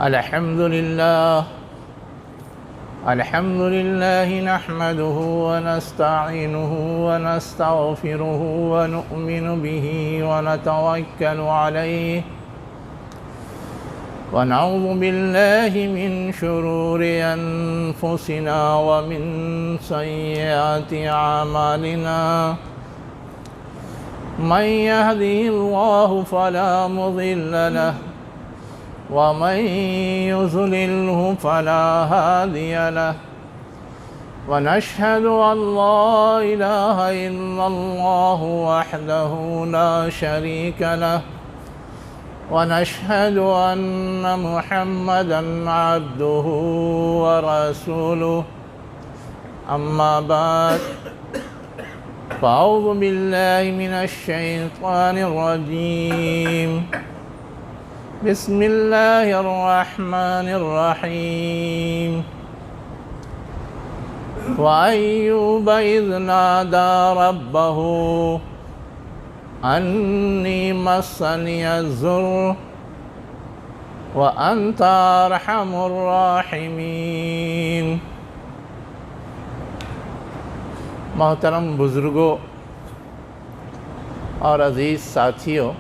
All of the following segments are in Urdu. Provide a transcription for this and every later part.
الحمد لله نحمده ونستعينه ونستغفره ونؤمن به ونتوكل عليه ونعوذ بالله من شرور أنفسنا ومن سيئات أعمالنا من يهده الله فلا مضل له ومن يضلله فلا هادي له ونشهد أن لا إله إلا الله وحده لا شريك له ونشهد أن محمدًا عبده ورسوله أما بعد فأعوذ بالله من الشيطان الرجيم بسم الله الرحمن الرحيم وأيوب إذ نادى ربه أني مسني الضر وأنت أرحم الراحمين۔ محترم بزرگوں اور عزیز ساتھیوں،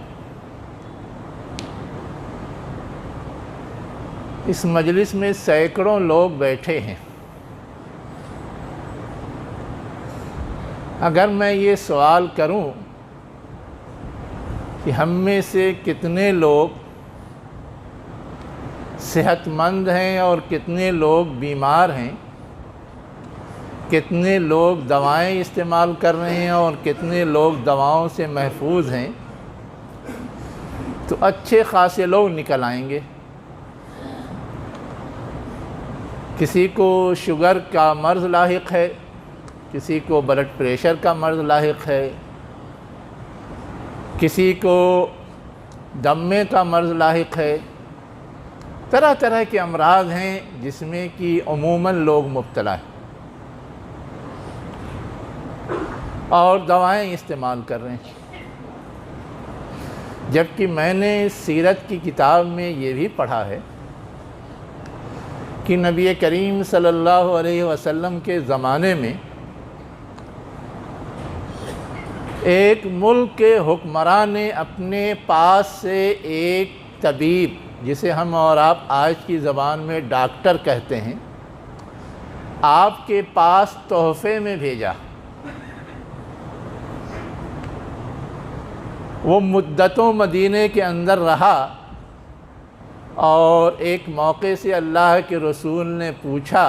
اس مجلس میں سینکڑوں لوگ بیٹھے ہیں۔ اگر میں یہ سوال کروں کہ ہم میں سے کتنے لوگ صحت مند ہیں اور کتنے لوگ بیمار ہیں، کتنے لوگ دوائیں استعمال کر رہے ہیں اور کتنے لوگ دواؤں سے محفوظ ہیں، تو اچھے خاصے لوگ نکل آئیں گے۔ کسی کو شوگر کا مرض لاحق ہے، کسی کو بلڈ پریشر کا مرض لاحق ہے، کسی کو دمے کا مرض لاحق ہے، طرح طرح کے امراض ہیں جس میں کہ عموماً لوگ مبتلا ہیں اور دوائیں استعمال کر رہے ہیں۔ جبکہ میں نے سیرت کی کتاب میں یہ بھی پڑھا ہے کہ نبی کریم صلی اللہ علیہ وسلم کے زمانے میں ایک ملک کے حکمران نے اپنے پاس سے ایک طبیب، جسے ہم اور آپ آج کی زبان میں ڈاکٹر کہتے ہیں، آپ کے پاس تحفے میں بھیجا۔ وہ مدتوں مدینے کے اندر رہا اور ایک موقع سے اللہ کے رسول نے پوچھا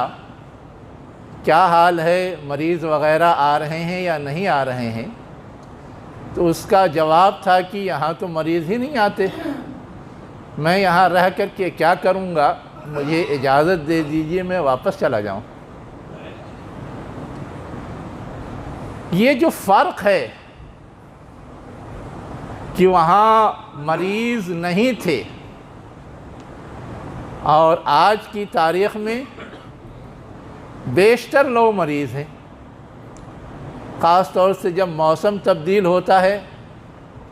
کیا حال ہے، مریض وغیرہ آ رہے ہیں یا نہیں آ رہے ہیں؟ تو اس کا جواب تھا کہ یہاں تو مریض ہی نہیں آتے، میں یہاں رہ کر کے کیا کروں گا، مجھے اجازت دے دیجئے میں واپس چلا جاؤں۔ یہ جو فرق ہے کہ وہاں مریض نہیں تھے اور آج کی تاریخ میں بیشتر لوگ مریض ہیں، خاص طور سے جب موسم تبدیل ہوتا ہے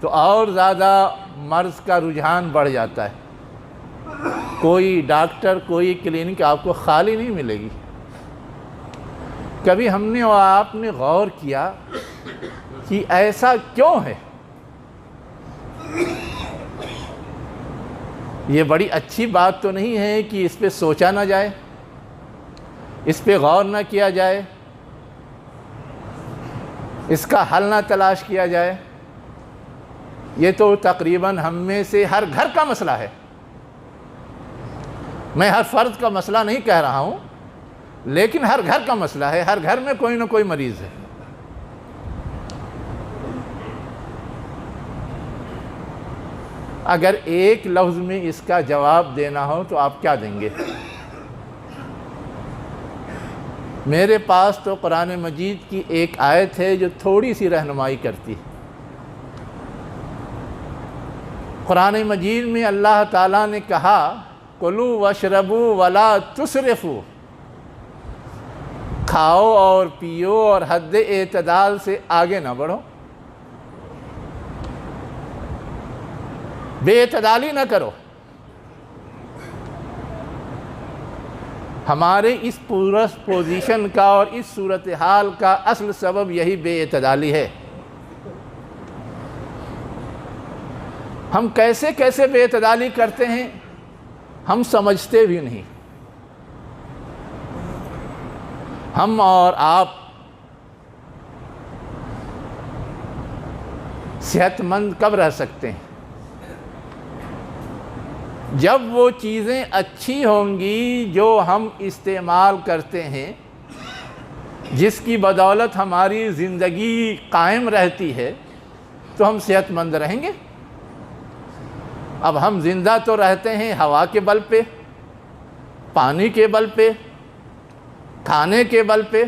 تو اور زیادہ مرض کا رجحان بڑھ جاتا ہے۔ کوئی ڈاکٹر، کوئی کلینک آپ کو خالی نہیں ملے گی۔ کبھی ہم نے اور آپ نے غور کیا کہ ایسا کیوں ہے؟ یہ بڑی اچھی بات تو نہیں ہے کہ اس پہ سوچا نہ جائے، اس پہ غور نہ کیا جائے، اس کا حل نہ تلاش کیا جائے؟ یہ تو تقریباً ہم میں سے ہر گھر کا مسئلہ ہے۔ میں ہر فرد کا مسئلہ نہیں کہہ رہا ہوں، لیکن ہر گھر کا مسئلہ ہے، ہر گھر میں کوئی نہ کوئی مریض ہے۔ اگر ایک لفظ میں اس کا جواب دینا ہو تو آپ کیا دیں گے؟ میرے پاس تو قرآن مجید کی ایک آیت ہے جو تھوڑی سی رہنمائی کرتی ہے۔ قرآن مجید میں اللہ تعالیٰ نے کہا کلوا واشربوا ولا تسرفوا، کھاؤ اور پیو اور حد اعتدال سے آگے نہ بڑھو، بے اعتدالی نہ کرو۔ ہمارے اس پورا پوزیشن کا اور اس صورتحال کا اصل سبب یہی بے اعتدالی ہے۔ ہم کیسے کیسے بے اعتدالی کرتے ہیں ہم سمجھتے بھی نہیں۔ ہم اور آپ صحت مند کب رہ سکتے ہیں؟ جب وہ چیزیں اچھی ہوں گی جو ہم استعمال کرتے ہیں، جس کی بدولت ہماری زندگی قائم رہتی ہے، تو ہم صحت مند رہیں گے۔ اب ہم زندہ تو رہتے ہیں ہوا کے بل پہ، پانی کے بل پہ، کھانے کے بل پہ۔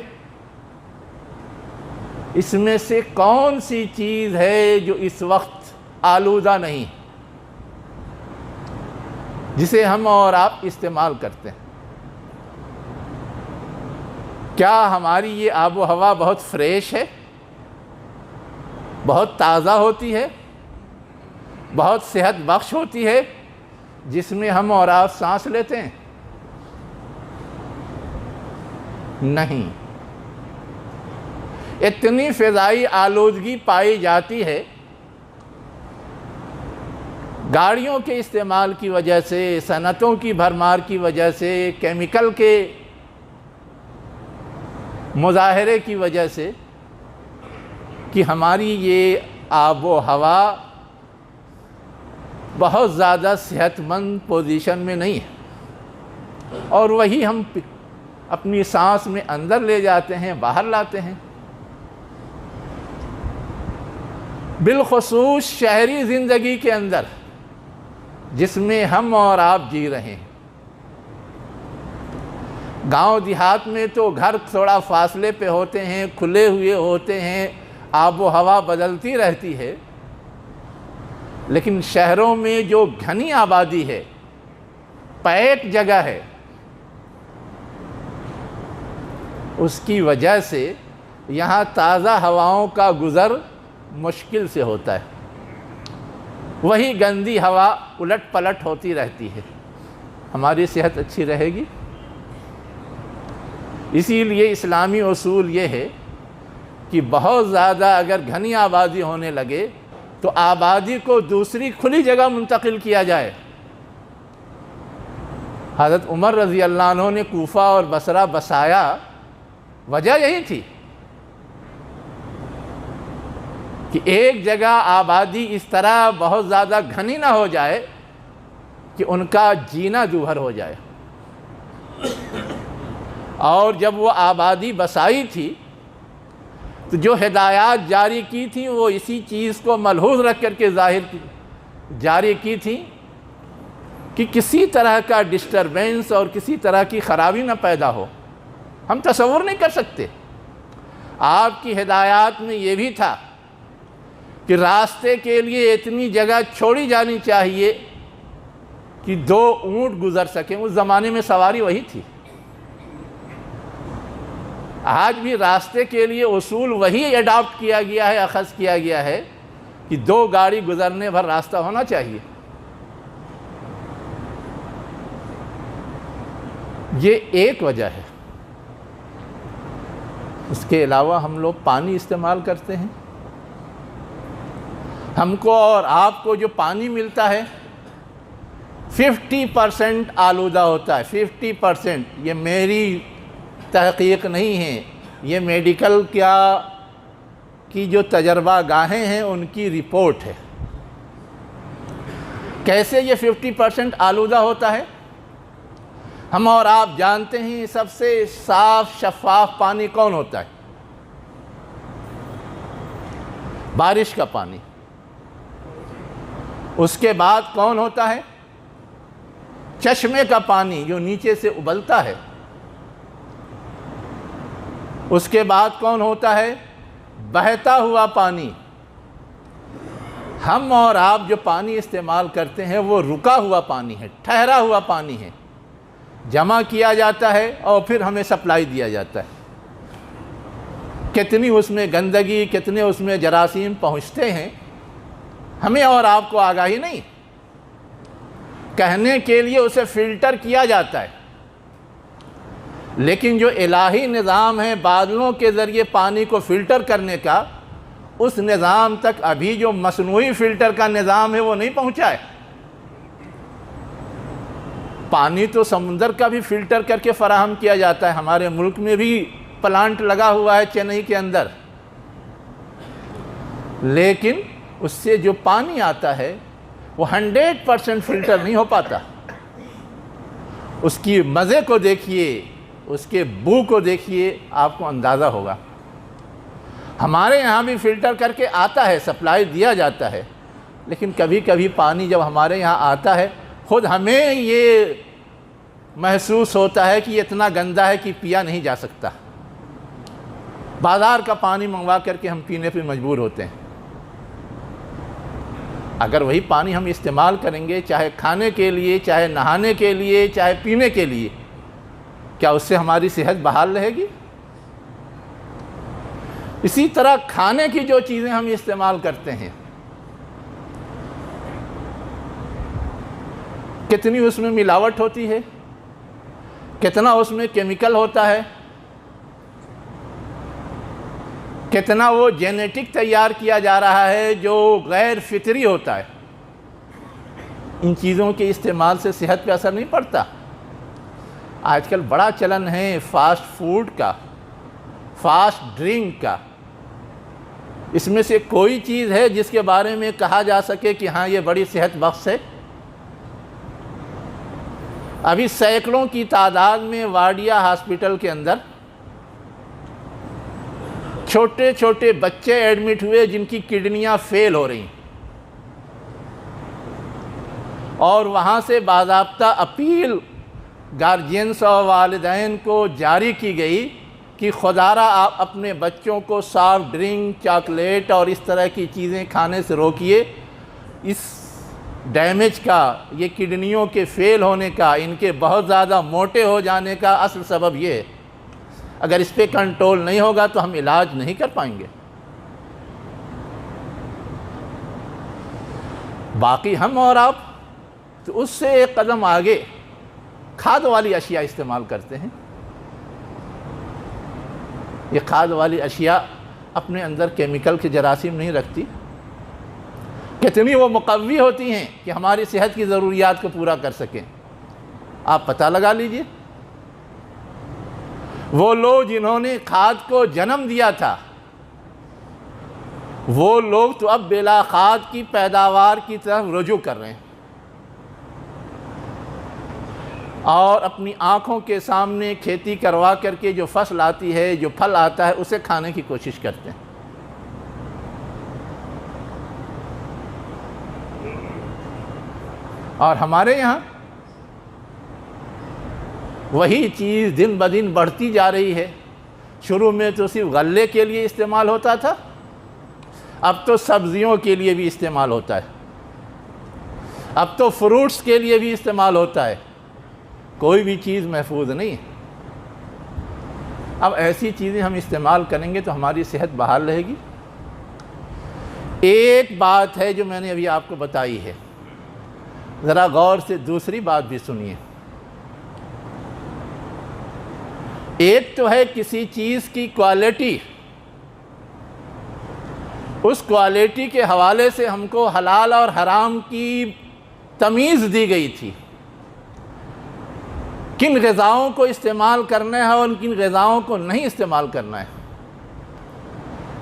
اس میں سے کون سی چیز ہے جو اس وقت آلودہ نہیں، جسے ہم اور آپ استعمال کرتے ہیں؟ کیا ہماری یہ آب و ہوا بہت فریش ہے، بہت تازہ ہوتی ہے، بہت صحت بخش ہوتی ہے، جس میں ہم اور آپ سانس لیتے ہیں؟ نہیں۔ اتنی فضائی آلودگی پائی جاتی ہے گاڑیوں کے استعمال کی وجہ سے، صنعتوں کی بھرمار کی وجہ سے، کیمیکل کے مظاہرے کی وجہ سے، کہ ہماری یہ آب و ہوا بہت زیادہ صحت مند پوزیشن میں نہیں ہے، اور وہی ہم اپنی سانس میں اندر لے جاتے ہیں، باہر لاتے ہیں۔ بالخصوص شہری زندگی کے اندر جس میں ہم اور آپ جی رہے ہیں۔ گاؤں دیہات میں تو گھر تھوڑا فاصلے پہ ہوتے ہیں، کھلے ہوئے ہوتے ہیں، آب و ہوا بدلتی رہتی ہے، لیکن شہروں میں جو گھنی آبادی ہے، پیک جگہ ہے، اس کی وجہ سے یہاں تازہ ہواؤں کا گزر مشکل سے ہوتا ہے۔ وہی گندی ہوا الٹ پلٹ ہوتی رہتی ہے۔ ہماری صحت اچھی رہے گی؟ اسی لیے اسلامی اصول یہ ہے کہ بہت زیادہ اگر گھنی آبادی ہونے لگے تو آبادی کو دوسری کھلی جگہ منتقل کیا جائے۔ حضرت عمر رضی اللہ عنہ نے کوفہ اور بصرہ بسایا، وجہ یہی تھی کہ ایک جگہ آبادی اس طرح بہت زیادہ گھنی نہ ہو جائے کہ ان کا جینا دوبھر ہو جائے۔ اور جب وہ آبادی بسائی تھی تو جو ہدایات جاری کی تھی وہ اسی چیز کو ملحوظ رکھ کر کے جاری کی تھی کہ کسی طرح کا ڈسٹربنس اور کسی طرح کی خرابی نہ پیدا ہو۔ ہم تصور نہیں کر سکتے۔ آپ کی ہدایات میں یہ بھی تھا کہ راستے کے لیے اتنی جگہ چھوڑی جانی چاہیے کہ 2 اونٹ گزر سکیں۔ اس زمانے میں سواری وہی تھی۔ آج بھی راستے کے لیے اصول وہی ایڈاپٹ کیا گیا ہے، اخذ کیا گیا ہے کہ 2 گاڑی گزرنے بھر راستہ ہونا چاہیے۔ یہ ایک وجہ ہے۔ اس کے علاوہ ہم لوگ پانی استعمال کرتے ہیں۔ ہم کو اور آپ کو جو پانی ملتا ہے 50% آلودہ ہوتا ہے۔ 50%۔ یہ میری تحقیق نہیں ہے، یہ میڈیکل کی جو تجربہ گاہیں ہیں ان کی رپورٹ ہے۔ کیسے یہ 50% آلودہ ہوتا ہے؟ ہم اور آپ جانتے ہیں سب سے صاف شفاف پانی کون ہوتا ہے؟ بارش کا پانی۔ اس کے بعد کون ہوتا ہے؟ چشمے کا پانی جو نیچے سے ابلتا ہے۔ اس کے بعد کون ہوتا ہے؟ بہتا ہوا پانی۔ ہم اور آپ جو پانی استعمال کرتے ہیں وہ رکا ہوا پانی ہے، ٹھہرا ہوا پانی ہے، جمع کیا جاتا ہے اور پھر ہمیں سپلائی دیا جاتا ہے۔ کتنی اس میں گندگی، کتنے اس میں جراثیم پہنچتے ہیں ہمیں اور آپ کو آگاہی نہیں۔ کہنے کے لیے اسے فلٹر کیا جاتا ہے، لیکن جو الہی نظام ہے بادلوں کے ذریعے پانی کو فلٹر کرنے کا، اس نظام تک ابھی جو مصنوعی فلٹر کا نظام ہے وہ نہیں پہنچا ہے۔ پانی تو سمندر کا بھی فلٹر کر کے فراہم کیا جاتا ہے، ہمارے ملک میں بھی پلانٹ لگا ہوا ہے چنئی کے اندر، لیکن اس سے جو پانی آتا ہے وہ 100% فلٹر نہیں ہو پاتا۔ اس کی مزے کو دیکھیے، اس کے بو کو دیکھیے، آپ کو اندازہ ہوگا۔ ہمارے یہاں بھی فلٹر کر کے آتا ہے، سپلائی دیا جاتا ہے، لیکن کبھی کبھی پانی جب ہمارے یہاں آتا ہے خود ہمیں یہ محسوس ہوتا ہے کہ یہ اتنا گندا ہے کہ پیا نہیں جا سکتا۔ بازار کا پانی منگوا کر کے ہم پینے پہ مجبور ہوتے ہیں۔ اگر وہی پانی ہم استعمال کریں گے، چاہے کھانے کے لیے، چاہے نہانے کے لیے، چاہے پینے کے لیے، کیا اس سے ہماری صحت بحال رہے گی؟ اسی طرح کھانے کی جو چیزیں ہم استعمال کرتے ہیں، کتنی اس میں ملاوٹ ہوتی ہے، کتنا اس میں کیمیکل ہوتا ہے، کتنا وہ جینیٹک تیار کیا جا رہا ہے جو غیر فطری ہوتا ہے۔ ان چیزوں کے استعمال سے صحت پہ اثر نہیں پڑتا۔ آج کل بڑا چلن ہے فاسٹ فوڈ کا، فاسٹ ڈرنک کا۔ اس میں سے کوئی چیز ہے جس کے بارے میں کہا جا سکے کہ ہاں یہ بڑی صحت بخش ہے؟ ابھی سینکڑوں کی تعداد میں واڈیا ہاسپٹل کے اندر چھوٹے چھوٹے بچے ایڈمٹ ہوئے جن کی کڈنیاں فیل ہو رہی ہیں، اور وہاں سے باضابطہ اپیل گارجینس اور والدین کو جاری کی گئی کہ خدارہ آپ اپنے بچوں کو سافٹ ڈرنک، چاکلیٹ اور اس طرح کی چیزیں کھانے سے روکیے۔ اس ڈیمیج کا، یہ کڈنیوں کے فیل ہونے کا، ان کے بہت زیادہ موٹے ہو جانے کا اصل سبب یہ ہے۔ اگر اس پہ کنٹرول نہیں ہوگا تو ہم علاج نہیں کر پائیں گے۔ باقی ہم اور آپ تو اس سے ایک قدم آگے کھاد والی اشیاء استعمال کرتے ہیں۔ یہ کھاد والی اشیاء اپنے اندر کیمیکل کے جراثیم نہیں رکھتی، کتنی وہ مقوی ہوتی ہیں کہ ہماری صحت کی ضروریات کو پورا کر سکیں۔ آپ پتہ لگا لیجئے، وہ لوگ جنہوں نے کھاد کو جنم دیا تھا، وہ لوگ تو اب بلا کھاد کی پیداوار کی طرف رجوع کر رہے ہیں، اور اپنی آنکھوں کے سامنے کھیتی کروا کر کے جو فصل آتی ہے، جو پھل آتا ہے، اسے کھانے کی کوشش کرتے ہیں۔ اور ہمارے یہاں وہی چیز دن بدن بڑھتی جا رہی ہے۔ شروع میں تو صرف غلے کے لیے استعمال ہوتا تھا، اب تو سبزیوں کے لیے بھی استعمال ہوتا ہے، اب تو فروٹس کے لیے بھی استعمال ہوتا ہے۔ کوئی بھی چیز محفوظ نہیں ہے۔ اب ایسی چیزیں ہم استعمال کریں گے تو ہماری صحت بحال رہے گی۔ ایک بات ہے جو میں نے ابھی آپ کو بتائی ہے، ذرا غور سے دوسری بات بھی سنیے۔ ایک تو ہے کسی چیز کی کوالٹی، اس کوالٹی کے حوالے سے ہم کو حلال اور حرام کی تمیز دی گئی تھی، کن غذاؤں کو استعمال کرنا ہے اور کن غذاؤں کو نہیں استعمال کرنا ہے۔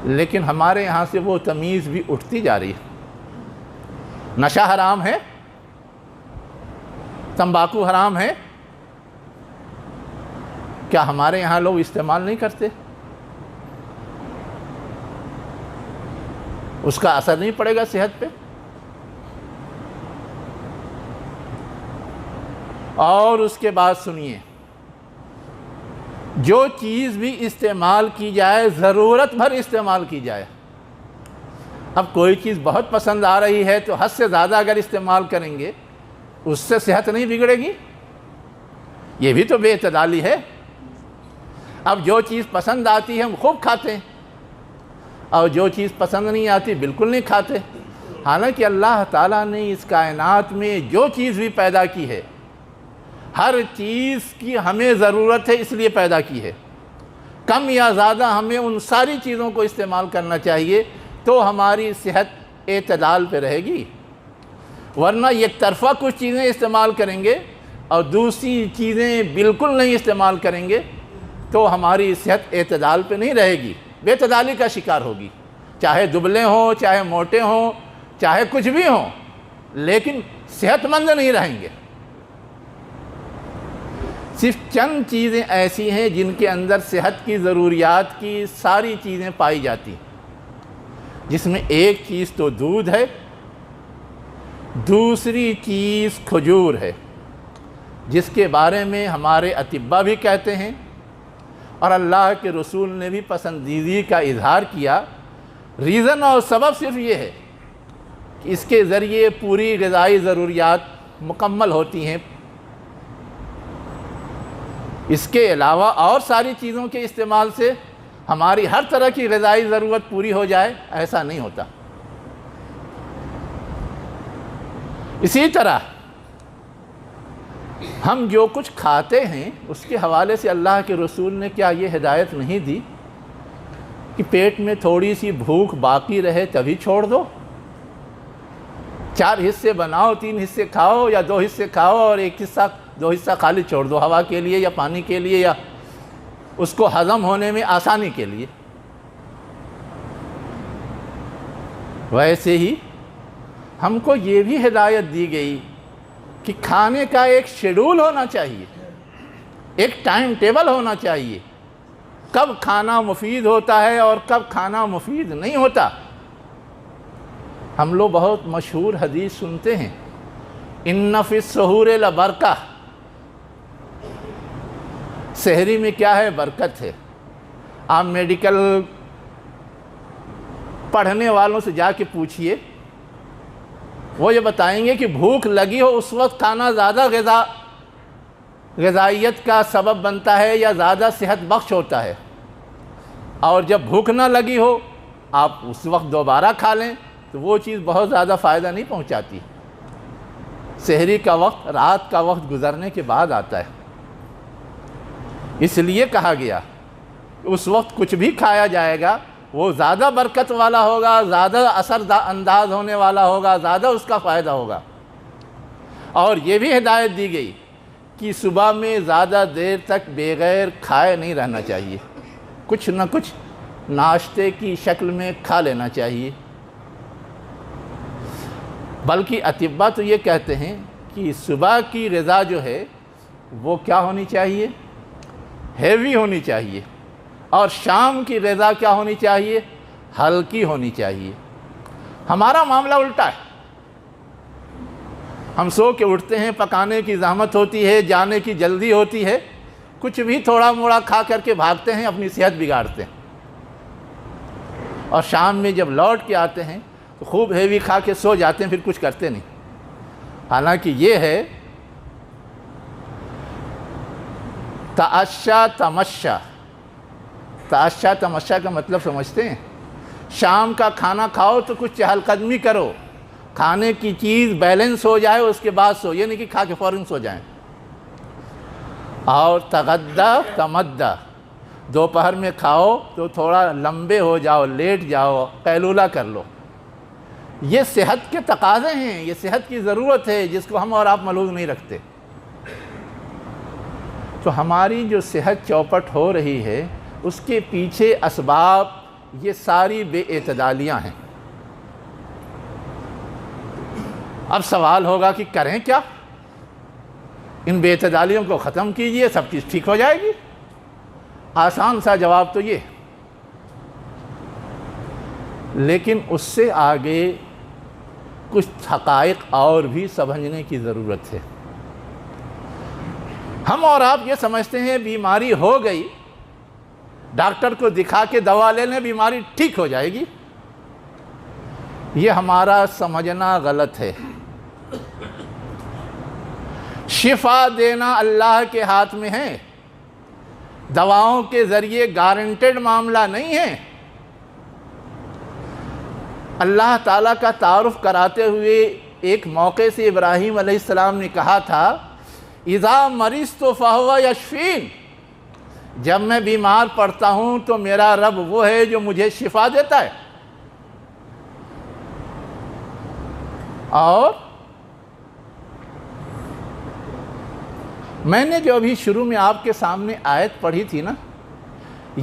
لیکن ہمارے یہاں سے وہ تمیز بھی اٹھتی جا رہی ہے۔ نشہ حرام ہے، تمباکو حرام ہے، کیا ہمارے یہاں لوگ استعمال نہیں کرتے؟ اس کا اثر نہیں پڑے گا صحت پہ؟ اور اس کے بعد سنیے، جو چیز بھی استعمال کی جائے ضرورت بھر استعمال کی جائے۔ اب کوئی چیز بہت پسند آ رہی ہے تو حد سے زیادہ اگر استعمال کریں گے اس سے صحت نہیں بگڑے گی؟ یہ بھی تو بے اعتدالی ہے۔ اب جو چیز پسند آتی ہے ہم خوب کھاتے ہیں، اور جو چیز پسند نہیں آتی بالکل نہیں کھاتے۔ حالانکہ اللہ تعالیٰ نے اس کائنات میں جو چیز بھی پیدا کی ہے، ہر چیز کی ہمیں ضرورت ہے اس لیے پیدا کی ہے، کم یا زیادہ ہمیں ان ساری چیزوں کو استعمال کرنا چاہیے تو ہماری صحت اعتدال پہ رہے گی، ورنہ یک طرفہ کچھ چیزیں استعمال کریں گے اور دوسری چیزیں بالکل نہیں استعمال کریں گے تو ہماری صحت اعتدال پہ نہیں رہے گی، بے اعتدالی کا شکار ہوگی، چاہے دبلے ہوں، چاہے موٹے ہوں، چاہے کچھ بھی ہوں، لیکن صحت مند نہیں رہیں گے۔ صرف چند چیزیں ایسی ہیں جن کے اندر صحت کی ضروریات کی ساری چیزیں پائی جاتی ہیں، جس میں ایک چیز تو دودھ ہے، دوسری چیز کھجور ہے، جس کے بارے میں ہمارے اطباء بھی کہتے ہیں اور اللہ کے رسول نے بھی پسندیدگی کا اظہار کیا۔ ریزن اور سبب صرف یہ ہے کہ اس کے ذریعے پوری غذائی ضروریات مکمل ہوتی ہیں، اس کے علاوہ اور ساری چیزوں کے استعمال سے ہماری ہر طرح کی غذائی ضرورت پوری ہو جائے، ایسا نہیں ہوتا۔ اسی طرح ہم جو کچھ کھاتے ہیں اس کے حوالے سے اللہ کے رسول نے کیا یہ ہدایت نہیں دی کہ پیٹ میں تھوڑی سی بھوک باقی رہے تبھی چھوڑ دو؟ 4 حصے بناؤ، 3 حصے کھاؤ یا 2 حصے کھاؤ اور 2 حصہ خالی چھوڑ دو، ہوا کے لیے یا پانی کے لیے یا اس کو ہضم ہونے میں آسانی کے لیے۔ ویسے ہی ہم کو یہ بھی ہدایت دی گئی کہ کھانے کا ایک شیڈول ہونا چاہیے، ایک ٹائم ٹیبل ہونا چاہیے، کب کھانا مفید ہوتا ہے اور کب کھانا مفید نہیں ہوتا۔ ہم لوگ بہت مشہور حدیث سنتے ہیں، ان فی السحور لبرکہ، سحری میں کیا ہے؟ برکت ہے۔ آپ میڈیکل پڑھنے والوں سے جا کے پوچھئے، وہ یہ بتائیں گے کہ بھوک لگی ہو اس وقت کھانا زیادہ غذائیت کا سبب بنتا ہے یا زیادہ صحت بخش ہوتا ہے، اور جب بھوک نہ لگی ہو آپ اس وقت دوبارہ کھا لیں تو وہ چیز بہت زیادہ فائدہ نہیں پہنچاتی۔ سحری کا وقت رات کا وقت گزرنے کے بعد آتا ہے، اس لیے کہا گیا اس وقت کچھ بھی کھایا جائے گا وہ زیادہ برکت والا ہوگا، زیادہ اثر انداز ہونے والا ہوگا، زیادہ اس کا فائدہ ہوگا۔ اور یہ بھی ہدایت دی گئی کہ صبح میں زیادہ دیر تک بغیر کھائے نہیں رہنا چاہیے، کچھ نہ کچھ ناشتے کی شکل میں کھا لینا چاہیے۔ بلکہ اطباء تو یہ کہتے ہیں کہ صبح کی غذا جو ہے وہ کیا ہونی چاہیے؟ ہیوی ہونی چاہیے، اور شام کی غذا کیا ہونی چاہیے؟ ہلکی ہونی چاہیے۔ ہمارا معاملہ الٹا ہے، ہم سو کے اٹھتے ہیں، پکانے کی زحمت ہوتی ہے، جانے کی جلدی ہوتی ہے، کچھ بھی تھوڑا موڑا کھا کر کے بھاگتے ہیں، اپنی صحت بگاڑتے ہیں، اور شام میں جب لوٹ کے آتے ہیں تو خوب ہیوی کھا کے سو جاتے ہیں، پھر کچھ کرتے نہیں۔ حالانکہ یہ ہے تعشا تمشا۔ تعشا تمشا کا مطلب سمجھتے ہیں؟ شام کا کھانا کھاؤ تو کچھ چہل قدمی کرو، کھانے کی چیز بیلنس ہو جائے اس کے بعد سو، یہ نہیں کہ کھا کے فوراً سو جائیں۔ اور تغدا تمدا، دوپہر میں کھاؤ تو تھوڑا لمبے ہو جاؤ، لیٹ جاؤ، قیلولہ کر لو۔ یہ صحت کے تقاضے ہیں، یہ صحت کی ضرورت ہے جس کو ہم اور آپ ملحوظ نہیں رکھتے۔ تو ہماری جو صحت چوپٹ ہو رہی ہے اس کے پیچھے اسباب یہ ساری بے اعتدالیاں ہیں۔ اب سوال ہوگا کہ کریں کیا؟ ان بے اعتدالیوں کو ختم کیجئے، سب چیز ٹھیک ہو جائے گی۔ آسان سا جواب تو یہ، لیکن اس سے آگے کچھ حقائق اور بھی سمجھنے کی ضرورت ہے۔ ہم اور آپ یہ سمجھتے ہیں بیماری ہو گئی، ڈاکٹر کو دکھا کے دوا لے لیں بیماری ٹھیک ہو جائے گی۔ یہ ہمارا سمجھنا غلط ہے۔ شفا دینا اللہ کے ہاتھ میں ہے، دواؤں کے ذریعے گارنٹیڈ معاملہ نہیں ہے۔ اللہ تعالیٰ کا تعارف کراتے ہوئے ایک موقع سے ابراہیم علیہ السلام نے کہا تھا اذا مرضت فہو یشفین، جب میں بیمار پڑتا ہوں تو میرا رب وہ ہے جو مجھے شفا دیتا ہے۔ اور میں نے جو ابھی شروع میں آپ کے سامنے آیت پڑھی تھی نا،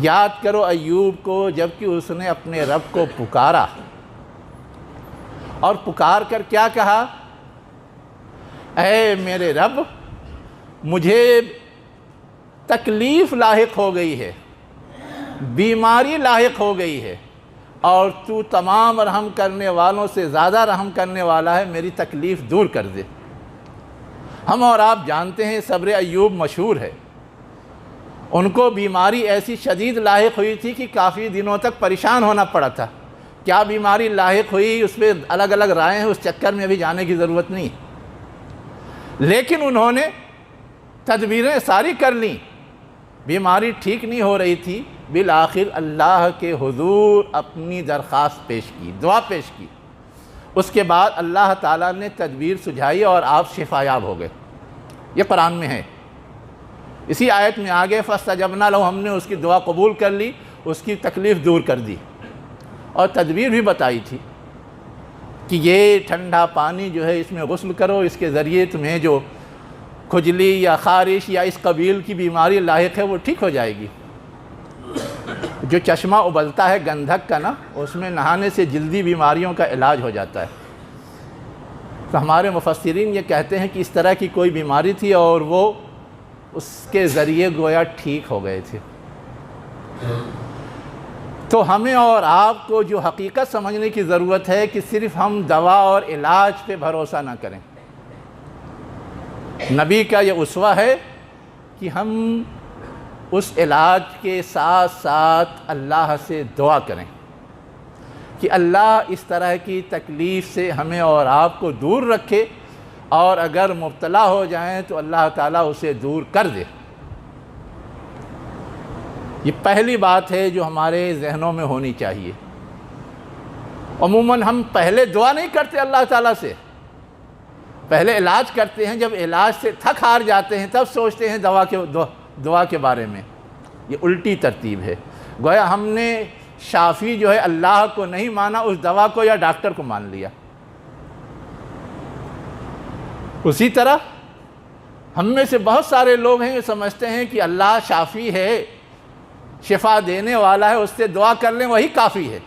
یاد کرو ایوب کو جب کہ اس نے اپنے رب کو پکارا، اور پکار کر کیا کہا؟ اے میرے رب، مجھے تکلیف لاحق ہو گئی ہے، بیماری لاحق ہو گئی ہے، اور تو تمام رحم کرنے والوں سے زیادہ رحم کرنے والا ہے، میری تکلیف دور کر دے۔ ہم اور آپ جانتے ہیں صبر ایوب مشہور ہے، ان کو بیماری ایسی شدید لاحق ہوئی تھی کہ کافی دنوں تک پریشان ہونا پڑا تھا۔ کیا بیماری لاحق ہوئی اس پہ الگ الگ رائے ہیں، اس چکر میں ابھی جانے کی ضرورت نہیں، لیکن انہوں نے تدبیریں ساری کر لیں، بیماری ٹھیک نہیں ہو رہی تھی، بالآخر اللہ کے حضور اپنی درخواست پیش کی، دعا پیش کی، اس کے بعد اللہ تعالیٰ نے تدبیر سجھائی اور آپ شفا یاب ہو گئے۔ یہ قرآن میں ہے، اسی آیت میں آگے فاستجبنا لہ، ہم نے اس کی دعا قبول کر لی، اس کی تکلیف دور کر دی، اور تدبیر بھی بتائی تھی کہ یہ ٹھنڈا پانی جو ہے اس میں غسل کرو، اس کے ذریعے تمہیں جو کھجلی یا خارش یا اس قبیل کی بیماری لاحق ہے وہ ٹھیک ہو جائے گی۔ جو چشمہ ابلتا ہے گندھک کا نا، اس میں نہانے سے جلدی بیماریوں کا علاج ہو جاتا ہے۔ تو ہمارے مفسرین یہ کہتے ہیں کہ اس طرح کی کوئی بیماری تھی اور وہ اس کے ذریعے گویا ٹھیک ہو گئے تھے۔ تو ہمیں اور آپ کو جو حقیقت سمجھنے کی ضرورت ہے کہ صرف ہم دوا اور علاج پہ بھروسہ نہ کریں۔ نبی کا یہ اسوہ ہے کہ ہم اس علاج کے ساتھ ساتھ اللہ سے دعا کریں کہ اللہ اس طرح کی تکلیف سے ہمیں اور آپ کو دور رکھے، اور اگر مبتلا ہو جائیں تو اللہ تعالیٰ اسے دور کر دے۔ یہ پہلی بات ہے جو ہمارے ذہنوں میں ہونی چاہیے۔ عموماً ہم پہلے دعا نہیں کرتے اللہ تعالیٰ سے، پہلے علاج کرتے ہیں، جب علاج سے تھک ہار جاتے ہیں تب سوچتے ہیں دعا کے بارے میں۔ یہ الٹی ترتیب ہے، گویا ہم نے شافی جو ہے اللہ کو نہیں مانا، اس دوا کو یا ڈاکٹر کو مان لیا۔ اسی طرح ہم میں سے بہت سارے لوگ ہیں جو سمجھتے ہیں کہ اللہ شافی ہے، شفا دینے والا ہے، اس سے دعا کر لیں وہی کافی ہے۔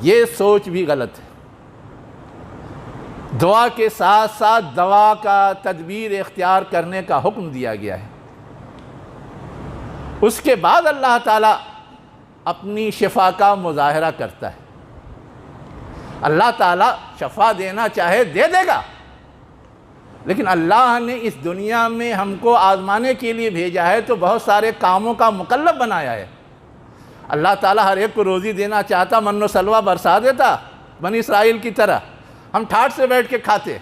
یہ سوچ بھی غلط ہے۔ دعا کے ساتھ ساتھ دوا کا تدبیر اختیار کرنے کا حکم دیا گیا ہے۔ اس کے بعد اللہ تعالیٰ اپنی شفا کا مظاہرہ کرتا ہے۔ اللہ تعالیٰ شفا دینا چاہے دے دے گا، لیکن اللہ نے اس دنیا میں ہم کو آزمانے کے لیے بھیجا ہے تو بہت سارے کاموں کا مکلف بنایا ہے۔ اللہ تعالیٰ ہر ایک کو روزی دینا چاہتا، من و سلوہ برسا دیتا بنی اسرائیل کی طرح، ہم ٹھاٹھ سے بیٹھ کے کھاتے،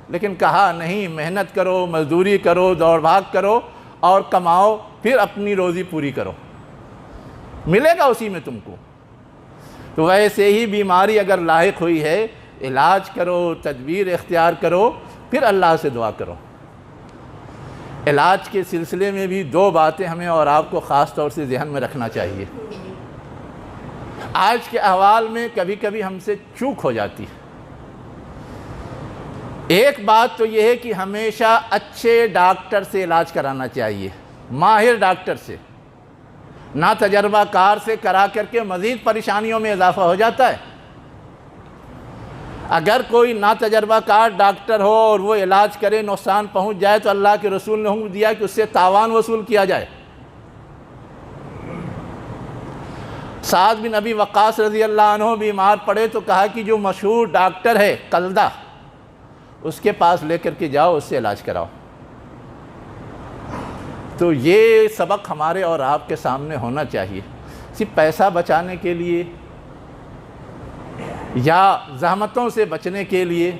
لیکن کہا نہیں، محنت کرو، مزدوری کرو، دوڑ بھاگ کرو اور کماؤ، پھر اپنی روزی پوری کرو، ملے گا اسی میں تم کو۔ تو ویسے ہی بیماری اگر لاحق ہوئی ہے، علاج کرو، تدبیر اختیار کرو، پھر اللہ سے دعا کرو۔ علاج کے سلسلے میں بھی دو باتیں ہمیں اور آپ کو خاص طور سے ذہن میں رکھنا چاہیے۔ آج کے احوال میں کبھی کبھی ہم سے چوک ہو جاتی ہے۔ ایک بات تو یہ ہے کہ ہمیشہ اچھے ڈاکٹر سے علاج کرانا چاہیے، ماہر ڈاکٹر سے، نہ تجربہ کار سے کرا کر کے مزید پریشانیوں میں اضافہ ہو جاتا ہے۔ اگر کوئی نا تجربہ کار ڈاکٹر ہو اور وہ علاج کرے، نقصان پہنچ جائے تو اللہ کے رسول نے حکم دیا کہ اس سے تاوان وصول کیا جائے۔ سعد بن ابی وقاص رضی اللہ عنہ بیمار پڑے تو کہا کہ جو مشہور ڈاکٹر ہے قلدہ، اس کے پاس لے کر کے جاؤ، اس سے علاج کراؤ۔ تو یہ سبق ہمارے اور آپ کے سامنے ہونا چاہیے۔ صرف پیسہ بچانے کے لیے یا زحمتوں سے بچنے کے لیے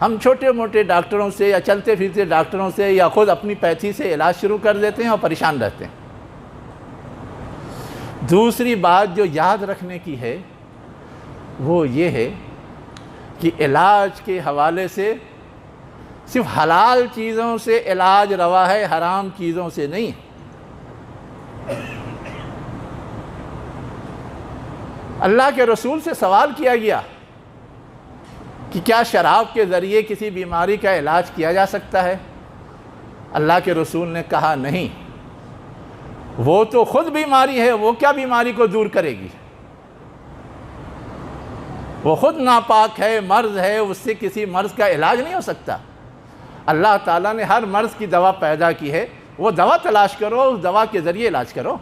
ہم چھوٹے موٹے ڈاکٹروں سے یا چلتے پھرتے ڈاکٹروں سے یا خود اپنی پیتھی سے علاج شروع کر دیتے ہیں اور پریشان رہتے ہیں۔ دوسری بات جو یاد رکھنے کی ہے وہ یہ ہے کہ علاج کے حوالے سے صرف حلال چیزوں سے علاج روا ہے، حرام چیزوں سے نہیں۔ اللہ کے رسول سے سوال کیا گیا کہ کیا شراب کے ذریعے کسی بیماری کا علاج کیا جا سکتا ہے؟ اللہ کے رسول نے کہا نہیں، وہ تو خود بیماری ہے، وہ کیا بیماری کو دور کرے گی؟ وہ خود ناپاک ہے، مرض ہے، اس سے کسی مرض کا علاج نہیں ہو سکتا۔ اللہ تعالیٰ نے ہر مرض کی دوا پیدا کی ہے، وہ دوا تلاش کرو، اس دوا کے ذریعے علاج کرو۔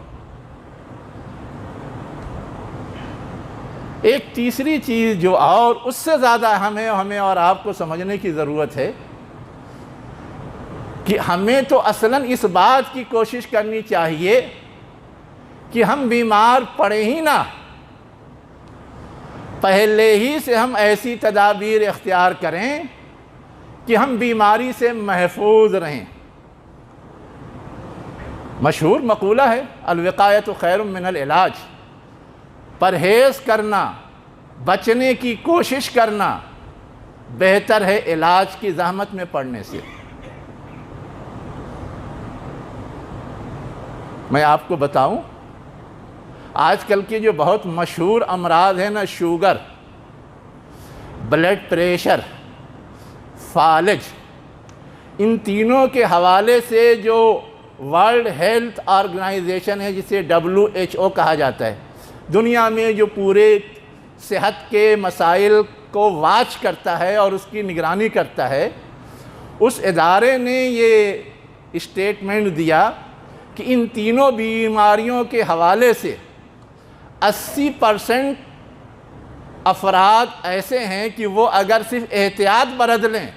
ایک تیسری چیز جو اور اس سے زیادہ اہم ہے، ہمیں اور آپ کو سمجھنے کی ضرورت ہے کہ ہمیں تو اصلاً اس بات کی کوشش کرنی چاہیے کہ ہم بیمار پڑے ہی نہ، پہلے ہی سے ہم ایسی تدابیر اختیار کریں کہ ہم بیماری سے محفوظ رہیں۔ مشہور مقولہ ہے الوقایۃ خیر من العلاج، پرہیز کرنا، بچنے کی کوشش کرنا بہتر ہے علاج کی زحمت میں پڑنے سے۔ میں آپ کو بتاؤں، آج کل کی جو بہت مشہور امراض ہیں نا، شوگر، بلڈ پریشر، فالج، ان تینوں کے حوالے سے جو ورلڈ ہیلتھ آرگنائزیشن ہے، جسے WHO کہا جاتا ہے، دنیا میں جو پورے صحت کے مسائل کو واچ کرتا ہے اور اس کی نگرانی کرتا ہے، اس ادارے نے یہ اسٹیٹمنٹ دیا کہ ان تینوں بیماریوں کے حوالے سے 80% افراد ایسے ہیں کہ وہ اگر صرف احتیاط برت لیں،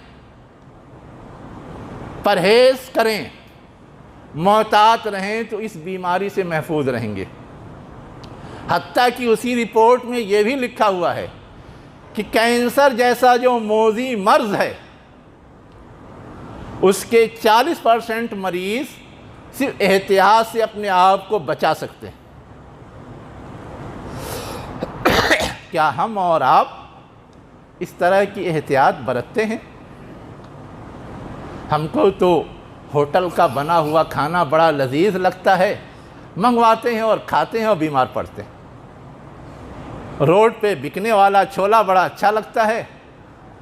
پرہیز کریں، محتاط رہیں تو اس بیماری سے محفوظ رہیں گے۔ حتیٰ کہ اسی رپورٹ میں یہ بھی لکھا ہوا ہے کہ کینسر جیسا جو موذی مرض ہے، اس کے 40% مریض صرف احتیاط سے اپنے آپ کو بچا سکتے ہیں۔ کیا ہم اور آپ اس طرح کی احتیاط برتتے ہیں؟ ہم کو تو ہوٹل کا بنا ہوا کھانا بڑا لذیذ لگتا ہے، منگواتے ہیں اور کھاتے ہیں اور بیمار پڑتے ہیں۔ روڈ پہ بکنے والا چھولا بڑا اچھا لگتا ہے،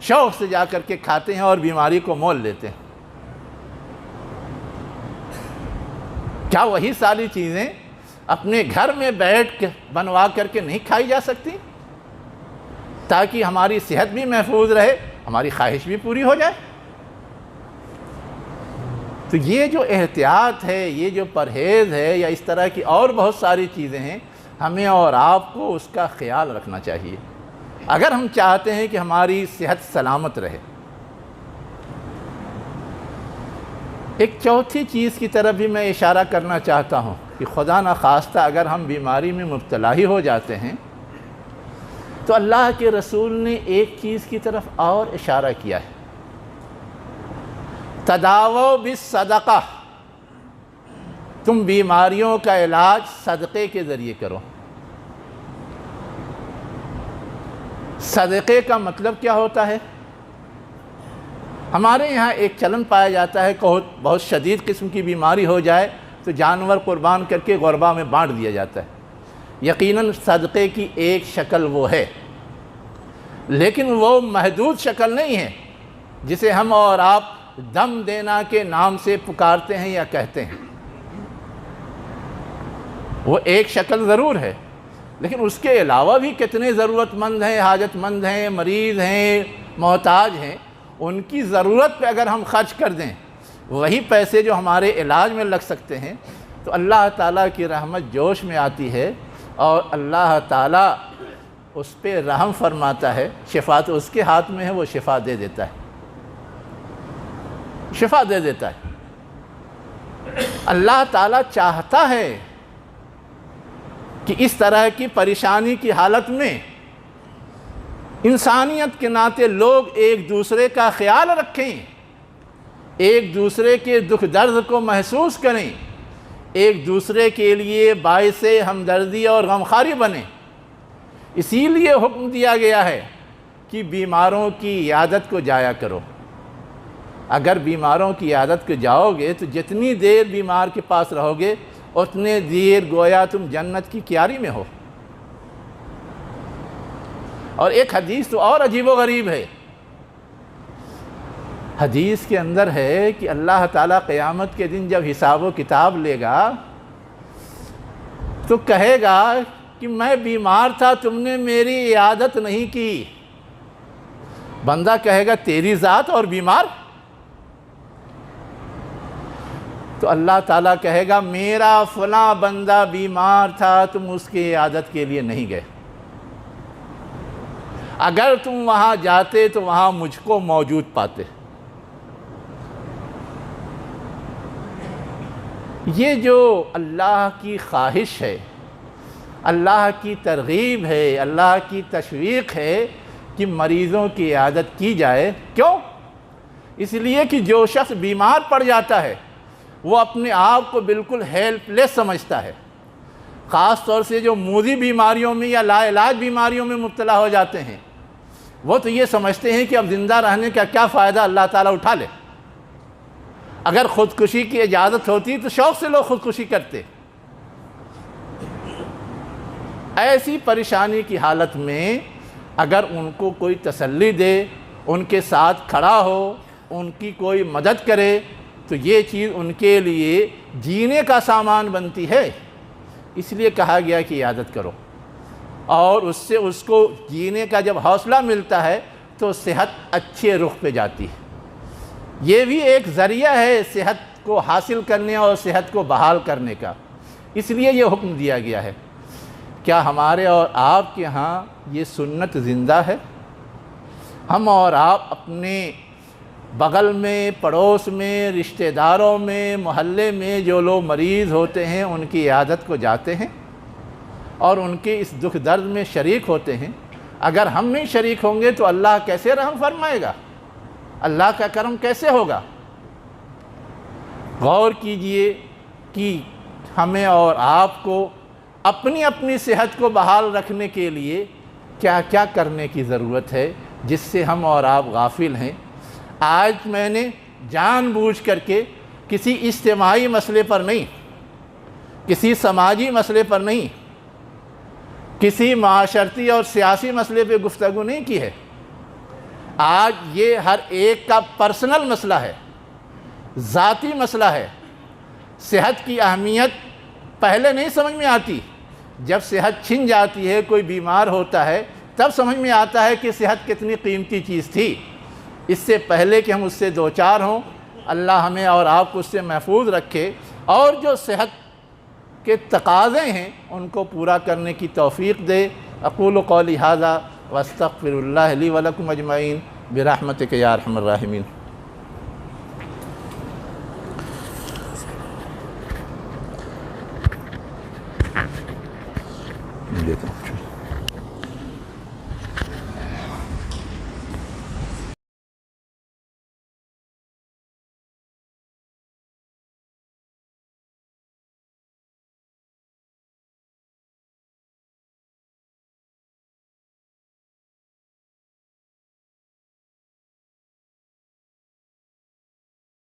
شوق سے جا کر کے کھاتے ہیں اور بیماری کو مول لیتے ہیں۔ کیا وہی ساری چیزیں اپنے گھر میں بیٹھ کے بنوا کر کے نہیں کھائی جا سکتی تاکہ ہماری صحت بھی محفوظ رہے، ہماری خواہش بھی پوری ہو جائے؟ تو یہ جو احتیاط ہے، یہ جو پرہیز ہے، یا اس طرح کی اور بہت ساری چیزیں ہیں، ہمیں اور آپ کو اس کا خیال رکھنا چاہیے اگر ہم چاہتے ہیں کہ ہماری صحت سلامت رہے۔ ایک چوتھی چیز کی طرف بھی میں اشارہ کرنا چاہتا ہوں کہ خدا نخواستہ اگر ہم بیماری میں مبتلا ہی ہو جاتے ہیں تو اللہ کے رسول نے ایک چیز کی طرف اور اشارہ کیا ہے، تداووا بالصدقہ، تم بیماریوں کا علاج صدقے کے ذریعے کرو۔ صدقے کا مطلب کیا ہوتا ہے؟ ہمارے یہاں ایک چلن پایا جاتا ہے کہ بہت شدید قسم کی بیماری ہو جائے تو جانور قربان کر کے غربا میں بانٹ دیا جاتا ہے۔ یقیناً صدقے کی ایک شکل وہ ہے، لیکن وہ محدود شکل نہیں ہے جسے ہم اور آپ دم دینا کے نام سے پکارتے ہیں یا کہتے ہیں۔ وہ ایک شکل ضرور ہے، لیکن اس کے علاوہ بھی کتنے ضرورت مند ہیں، حاجت مند ہیں، مریض ہیں، محتاج ہیں۔ ان کی ضرورت پہ اگر ہم خرچ کر دیں وہی پیسے جو ہمارے علاج میں لگ سکتے ہیں تو اللہ تعالیٰ کی رحمت جوش میں آتی ہے اور اللہ تعالیٰ اس پہ رحم فرماتا ہے۔ شفا تو اس کے ہاتھ میں ہے، وہ شفا دے دیتا ہے، شفا دے دیتا ہے۔ اللہ تعالیٰ چاہتا ہے کہ اس طرح کی پریشانی کی حالت میں انسانیت کے ناطے لوگ ایک دوسرے کا خیال رکھیں، ایک دوسرے کے دکھ درد کو محسوس کریں، ایک دوسرے کے لیے باعث ہمدردی اور غمخواری بنیں۔ اسی لیے حکم دیا گیا ہے کہ بیماروں کی عیادت کو جایا کرو۔ اگر بیماروں کی عیادت کے جاؤ گے تو جتنی دیر بیمار کے پاس رہو گے اتنے دیر گویا تم جنت کی کیاری میں ہو۔ اور ایک حدیث تو اور عجیب و غریب ہے، حدیث کے اندر ہے کہ اللہ تعالیٰ قیامت کے دن جب حساب و کتاب لے گا تو کہے گا کہ میں بیمار تھا، تم نے میری عیادت نہیں کی۔ بندہ کہے گا تیری ذات اور بیمار؟ تو اللہ تعالیٰ کہے گا میرا فلاں بندہ بیمار تھا، تم اس کی عیادت کے لیے نہیں گئے، اگر تم وہاں جاتے تو وہاں مجھ کو موجود پاتے۔ یہ جو اللہ کی خواہش ہے، اللہ کی ترغیب ہے، اللہ کی تشویق ہے کہ مریضوں کی عیادت کی جائے۔ کیوں؟ اس لیے کہ جو شخص بیمار پڑ جاتا ہے وہ اپنے آپ کو بالکل ہیلپ لیس سمجھتا ہے، خاص طور سے جو موذی بیماریوں میں یا لا علاج بیماریوں میں مبتلا ہو جاتے ہیں، وہ تو یہ سمجھتے ہیں کہ اب زندہ رہنے کا کیا فائدہ، اللہ تعالیٰ اٹھا لے۔ اگر خودکشی کی اجازت ہوتی تو شوق سے لوگ خودکشی کرتے۔ ایسی پریشانی کی حالت میں اگر ان کو کوئی تسلی دے، ان کے ساتھ کھڑا ہو، ان کی کوئی مدد کرے تو یہ چیز ان کے لیے جینے کا سامان بنتی ہے۔ اس لیے کہا گیا کہ عیادت کرو، اور اس سے اس کو جینے کا جب حوصلہ ملتا ہے تو صحت اچھے رخ پہ جاتی ہے۔ یہ بھی ایک ذریعہ ہے صحت کو حاصل کرنے اور صحت کو بحال کرنے کا، اس لیے یہ حکم دیا گیا ہے۔ کیا ہمارے اور آپ کے ہاں یہ سنت زندہ ہے؟ ہم اور آپ اپنے بغل میں، پڑوس میں، رشتہ داروں میں، محلے میں جو لوگ مریض ہوتے ہیں ان کی عیادت کو جاتے ہیں اور ان کے اس دکھ درد میں شریک ہوتے ہیں۔ اگر ہم نہیں شریک ہوں گے تو اللہ کیسے رحم فرمائے گا؟ اللہ کا کرم کیسے ہوگا؟ غور کیجئے کہ ہمیں اور آپ کو اپنی اپنی صحت کو بحال رکھنے کے لیے کیا کیا کرنے کی ضرورت ہے جس سے ہم اور آپ غافل ہیں۔ آج میں نے جان بوجھ کر کے کسی اجتماعی مسئلے پر نہیں، کسی سماجی مسئلے پر نہیں، کسی معاشرتی اور سیاسی مسئلے پہ گفتگو نہیں کی ہے۔ آج یہ ہر ایک کا پرسنل مسئلہ ہے، ذاتی مسئلہ ہے۔ صحت کی اہمیت پہلے نہیں سمجھ میں آتی، جب صحت چھن جاتی ہے، کوئی بیمار ہوتا ہے، تب سمجھ میں آتا ہے کہ صحت کتنی قیمتی چیز تھی۔ اس سے پہلے کہ ہم اس سے دوچار ہوں، اللہ ہمیں اور آپ کو اس سے محفوظ رکھے، اور جو صحت کے تقاضے ہیں ان کو پورا کرنے کی توفیق دے۔ اقول قولی ھذا واستغفر اللہ لی ولکم اجمعین برحمتک یا ارحم الراحمین۔ دیتا ہوں